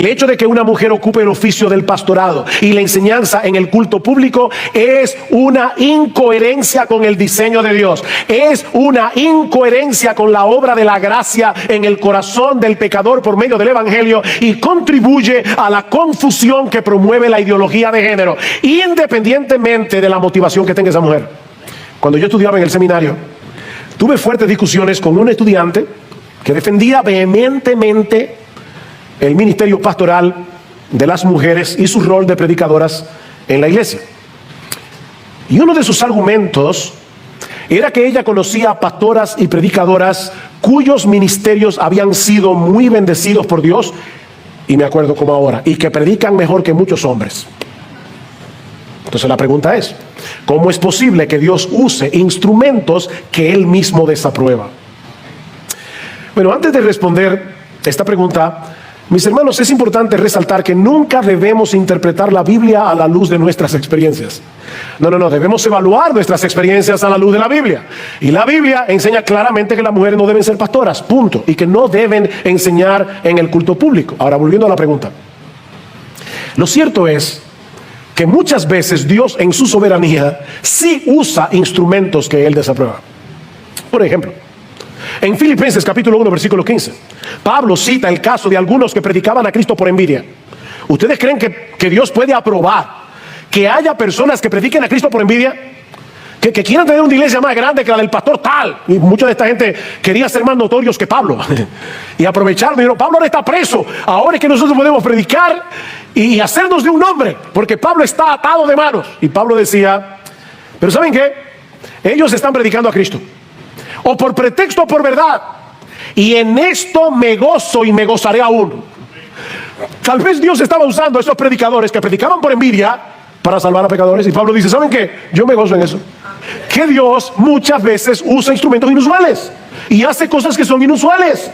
El hecho de que una mujer ocupe el oficio del pastorado y la enseñanza en el culto público es una incoherencia con el diseño de Dios. Es una incoherencia con la obra de la gracia en el corazón del pecador por medio del evangelio, y contribuye a la confusión que promueve la ideología de género, independientemente de la motivación que tenga esa mujer. Cuando yo estudiaba en el seminario, tuve fuertes discusiones con un estudiante que defendía vehementemente el ministerio pastoral de las mujeres y su rol de predicadoras en la iglesia. Y uno de sus argumentos era que ella conocía a pastoras y predicadoras cuyos ministerios habían sido muy bendecidos por Dios, y me acuerdo como ahora, y que predican mejor que muchos hombres. Entonces la pregunta es, ¿cómo es posible que Dios use instrumentos que Él mismo desaprueba? Bueno, antes de responder esta pregunta, mis hermanos, es importante resaltar que nunca debemos interpretar la Biblia a la luz de nuestras experiencias. No, debemos evaluar nuestras experiencias a la luz de la Biblia. Y la Biblia enseña claramente que las mujeres no deben ser pastoras, punto. Y que no deben enseñar en el culto público. Ahora, volviendo a la pregunta. Lo cierto es que muchas veces Dios en su soberanía sí usa instrumentos que Él desaprueba. Por ejemplo, en Filipenses capítulo 1 versículo 15, Pablo cita el caso de algunos que predicaban a Cristo por envidia. ¿Ustedes creen que Dios puede aprobar que haya personas que prediquen a Cristo por envidia? Que quieran tener una iglesia más grande que la del pastor tal. Y mucha de esta gente quería ser más notorios que Pablo. Y aprovecharon y dijeron, Pablo ahora está preso. Ahora es que nosotros podemos predicar y hacernos de un nombre, porque Pablo está atado de manos. Y Pablo decía, pero ¿saben qué? Ellos están predicando a Cristo, o por pretexto o por verdad, y en esto me gozo y me gozaré aún. Tal vez Dios estaba usando a esos predicadores que predicaban por envidia para salvar a pecadores, y Pablo dice, ¿saben qué? Yo me gozo en eso. Que Dios muchas veces usa instrumentos inusuales y hace cosas que son inusuales.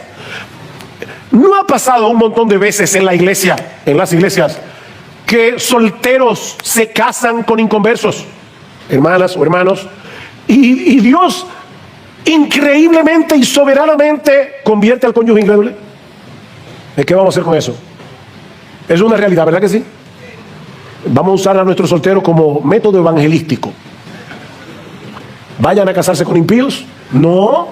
¿No ha pasado un montón de veces en la iglesia, en las iglesias, que solteros se casan con inconversos, hermanas o hermanos, y Dios increíblemente y soberanamente convierte al cónyuge incrédulo? ¿Qué vamos a hacer con eso? Es una realidad, ¿verdad que sí? Vamos a usar a nuestros solteros como método evangelístico. ¿Vayan a casarse con impíos? No,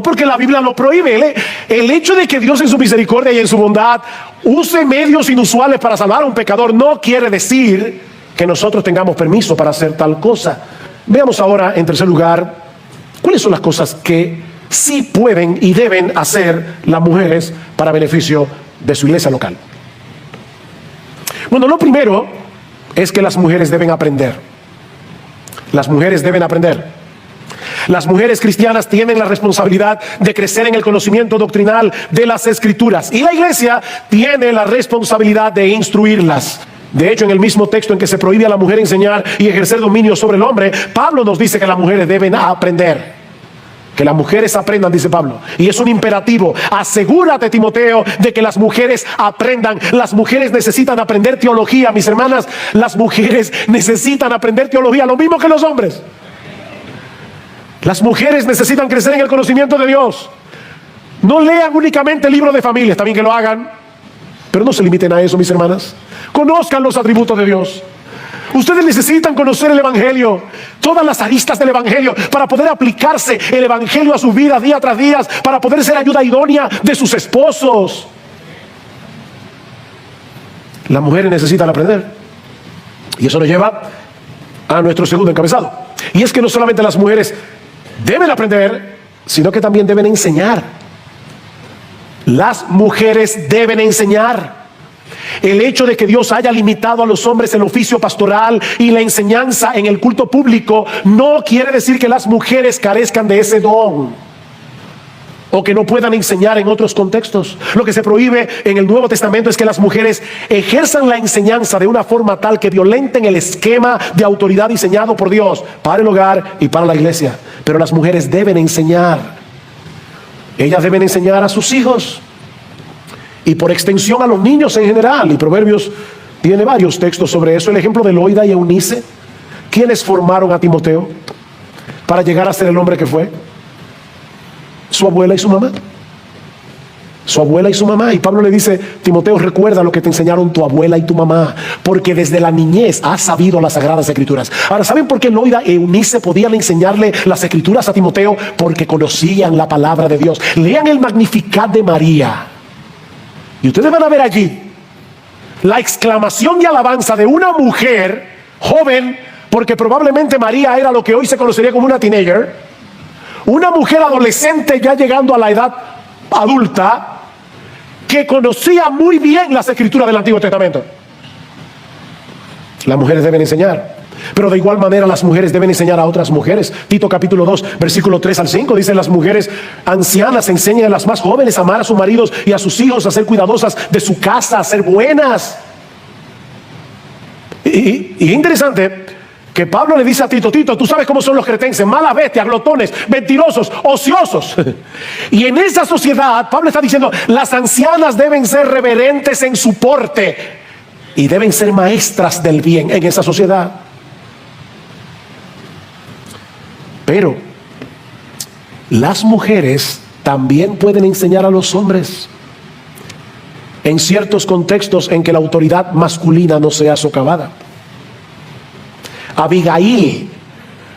porque la Biblia lo prohíbe. El hecho de que Dios en su misericordia y en su bondad use medios inusuales para salvar a un pecador no quiere decir que nosotros tengamos permiso para hacer tal cosa. Veamos ahora, en tercer lugar, cuáles son las cosas que sí pueden y deben hacer las mujeres para beneficio de su iglesia local. Bueno, lo primero es que las mujeres deben aprender. Las mujeres deben aprender. Las mujeres cristianas tienen la responsabilidad de crecer en el conocimiento doctrinal de las Escrituras, y la iglesia tiene la responsabilidad de instruirlas. De hecho, en el mismo texto en que se prohíbe a la mujer enseñar y ejercer dominio sobre el hombre, Pablo nos dice que las mujeres deben aprender. Que las mujeres aprendan, dice Pablo, y es un imperativo. Asegúrate, Timoteo, de que las mujeres aprendan. Las mujeres necesitan aprender teología, mis hermanas. Las mujeres necesitan aprender teología, lo mismo que los hombres. Las mujeres necesitan crecer en el conocimiento de Dios. No lean únicamente el libro de familia, está bien que lo hagan, pero no se limiten a eso, mis hermanas. Conozcan los atributos de Dios. Ustedes necesitan conocer el evangelio, todas las aristas del evangelio, para poder aplicarse el evangelio a su vida día tras día, para poder ser ayuda idónea de sus esposos. Las mujeres necesitan aprender, y eso nos lleva a nuestro segundo encabezado, y es que no solamente las mujeres deben aprender, sino que también deben enseñar. Las mujeres deben enseñar. El hecho de que Dios haya limitado a los hombres el oficio pastoral y la enseñanza en el culto público no quiere decir que las mujeres carezcan de ese don o que no puedan enseñar en otros contextos. Lo que se prohíbe en el Nuevo Testamento es que las mujeres ejerzan la enseñanza de una forma tal que violenten el esquema de autoridad diseñado por Dios para el hogar y para la iglesia. Pero las mujeres deben enseñar. Ellas deben enseñar a sus hijos y por extensión a los niños en general. Y Proverbios tiene varios textos sobre eso. El ejemplo de Loida y Eunice, quienes formaron a Timoteo para llegar a ser el hombre que fue. Su abuela y su mamá. Su abuela y su mamá. Y Pablo le dice, Timoteo, recuerda lo que te enseñaron tu abuela y tu mamá, porque desde la niñez has sabido las sagradas escrituras. Ahora, ¿saben por qué Loida y Eunice podían enseñarle las escrituras a Timoteo? Porque conocían la palabra de Dios. Lean el Magnificat de María y ustedes van a ver allí la exclamación y alabanza de una mujer joven, porque probablemente María era lo que hoy se conocería como una teenager, una mujer adolescente ya llegando a la edad adulta, que conocía muy bien las escrituras del Antiguo Testamento. Las mujeres deben enseñar, pero de igual manera las mujeres deben enseñar a otras mujeres. Tito capítulo 2, versículo 3 al 5 dice: las mujeres ancianas enseñan a las más jóvenes a amar a sus maridos y a sus hijos, a ser cuidadosas de su casa, a ser buenas. Y interesante que Pablo le dice a Tito: Tito, tú sabes cómo son los cretenses, malas bestias, glotones, mentirosos, ociosos. Y en esa sociedad, Pablo está diciendo, las ancianas deben ser reverentes en su porte y deben ser maestras del bien en esa sociedad. Pero las mujeres también pueden enseñar a los hombres en ciertos contextos en que la autoridad masculina no sea socavada. Abigail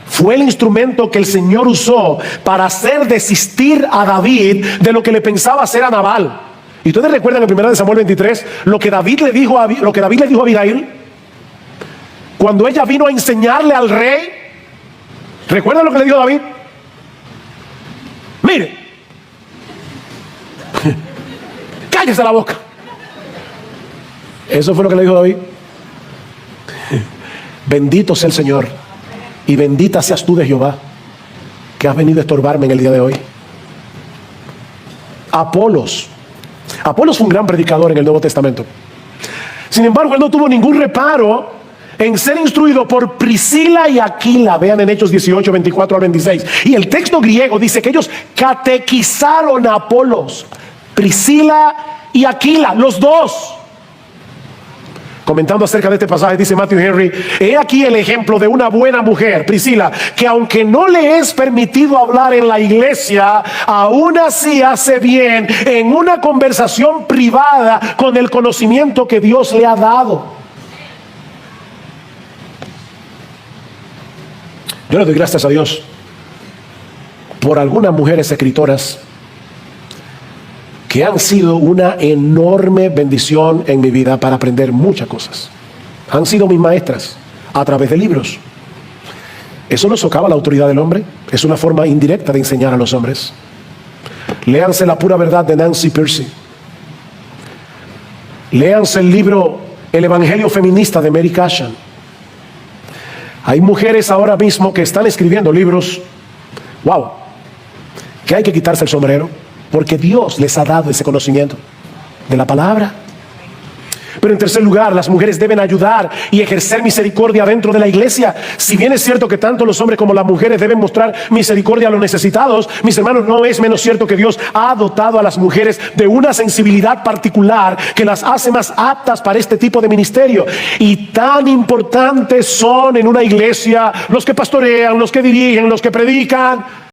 fue el instrumento que el Señor usó para hacer desistir a David de lo que le pensaba hacer a Nabal. Y ustedes recuerdan en 1 Samuel 23 lo que David le dijo a Abigail cuando ella vino a enseñarle al rey. ¿Recuerdan lo que le dijo David? Mire, cállese la boca. Eso fue lo que le dijo David. Bendito sea el Señor y bendita seas tú de Jehová, que has venido a estorbarme en el día de hoy. Apolos fue un gran predicador en el Nuevo Testamento. Sin embargo, él no tuvo ningún reparo en ser instruido por Priscila y Aquila. Vean en Hechos 18, 24 al 26. Y el texto griego dice que ellos catequizaron a Apolos, Priscila y Aquila, los dos. Comentando acerca de este pasaje, dice Matthew Henry: he aquí el ejemplo de una buena mujer, Priscila, que aunque no le es permitido hablar en la iglesia, aún así hace bien en una conversación privada con el conocimiento que Dios le ha dado. Yo le doy gracias a Dios por algunas mujeres escritoras que han sido una enorme bendición en mi vida para aprender muchas cosas. Han sido mis maestras a través de libros. Eso no socava la autoridad del hombre, es una forma indirecta de enseñar a los hombres. Léanse La pura verdad de Nancy Pearcey. Léanse el libro El Evangelio feminista de Mary Cashan. Hay mujeres ahora mismo que están escribiendo libros, wow, que hay que quitarse el sombrero, porque Dios les ha dado ese conocimiento de la palabra. Pero en tercer lugar, las mujeres deben ayudar y ejercer misericordia dentro de la iglesia. Si bien es cierto que tanto los hombres como las mujeres deben mostrar misericordia a los necesitados, mis hermanos, no es menos cierto que Dios ha dotado a las mujeres de una sensibilidad particular que las hace más aptas para este tipo de ministerio. Y tan importantes son en una iglesia los que pastorean, los que dirigen, los que predican.